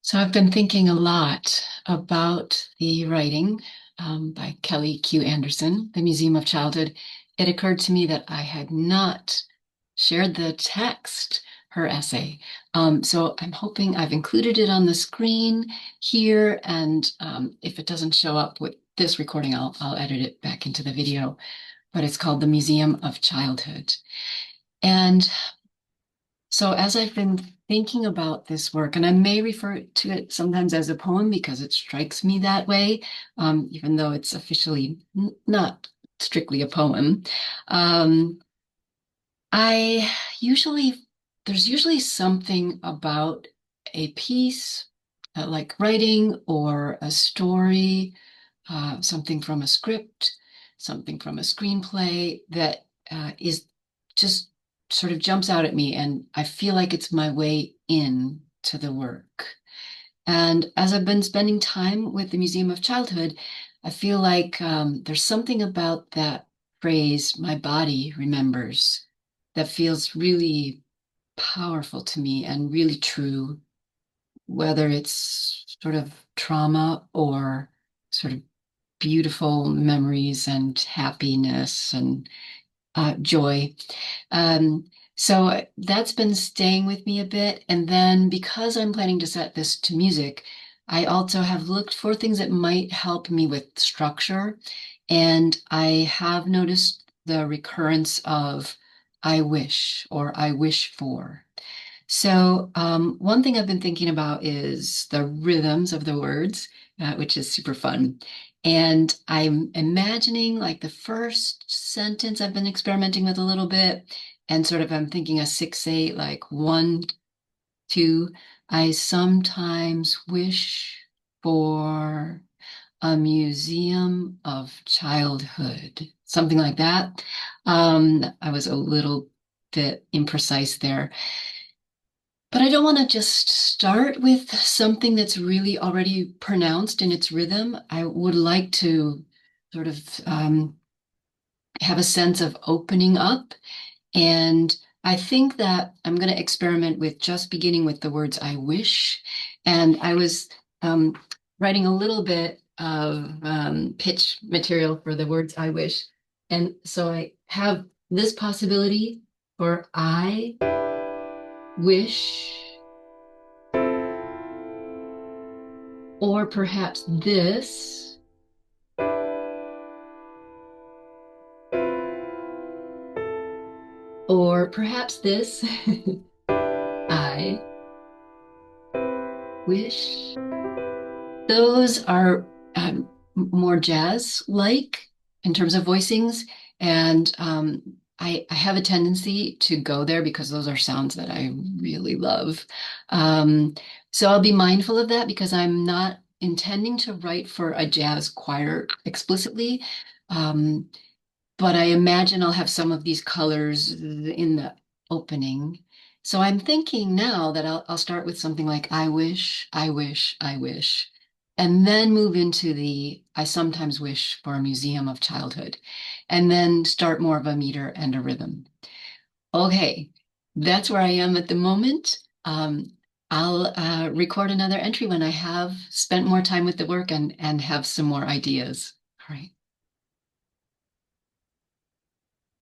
So I've been thinking a lot about the writing by Kelly Q. Anderson, The Museum of Childhood. It occurred to me that I had not shared the text, her essay. So I'm hoping I've included it on the screen here, and if it doesn't show up with this recording, I'll edit it back into the video. But it's called The Museum of Childhood. And so as I've been thinking about this work, and I may refer to it sometimes as a poem because it strikes me that way, even though it's officially not strictly a poem. Um, I usually, there's usually something about a piece, like writing or a story, something from a script, something from a screenplay that is just sort of jumps out at me, and I feel like it's my way in to the work. And as I've been spending time with the Museum of Childhood, I feel like there's something about that phrase, my body remembers, that feels really powerful to me and really true, whether it's sort of trauma or sort of beautiful memories and happiness and joy. So that's been staying with me a bit. And then because I'm planning to set this to music, I also have looked for things that might help me with structure. And I have noticed the recurrence of I wish or I wish for. So, one thing I've been thinking about is the rhythms of the words, which is super fun. And I'm imagining like the first sentence I've been experimenting with a little bit, and sort of I'm thinking a 6/8, like 1, 2. I sometimes wish for a museum of childhood, something like that. I was a little bit imprecise there. But I don't want to just start with something that's really already pronounced in its rhythm. I would like to sort of have a sense of opening up. And I think that I'm going to experiment with just beginning with the words I wish. And I was writing a little bit of pitch material for the words I wish. And so I have this possibility for I wish. Or perhaps this, or perhaps this. I wish. Those are more jazz-like in terms of voicings, and I have a tendency to go there because those are sounds that I really love. Um, so I'll be mindful of that because I'm not intending to write for a jazz choir explicitly. Um, but I imagine I'll have some of these colors in the opening. So I'm thinking now that I'll start with something like I wish, I wish, I wish, and then move into the I sometimes wish for a museum of childhood, and then start more of a meter and a rhythm. Okay, that's where I am at the moment. I'll record another entry when I have spent more time with the work and have some more ideas. All right.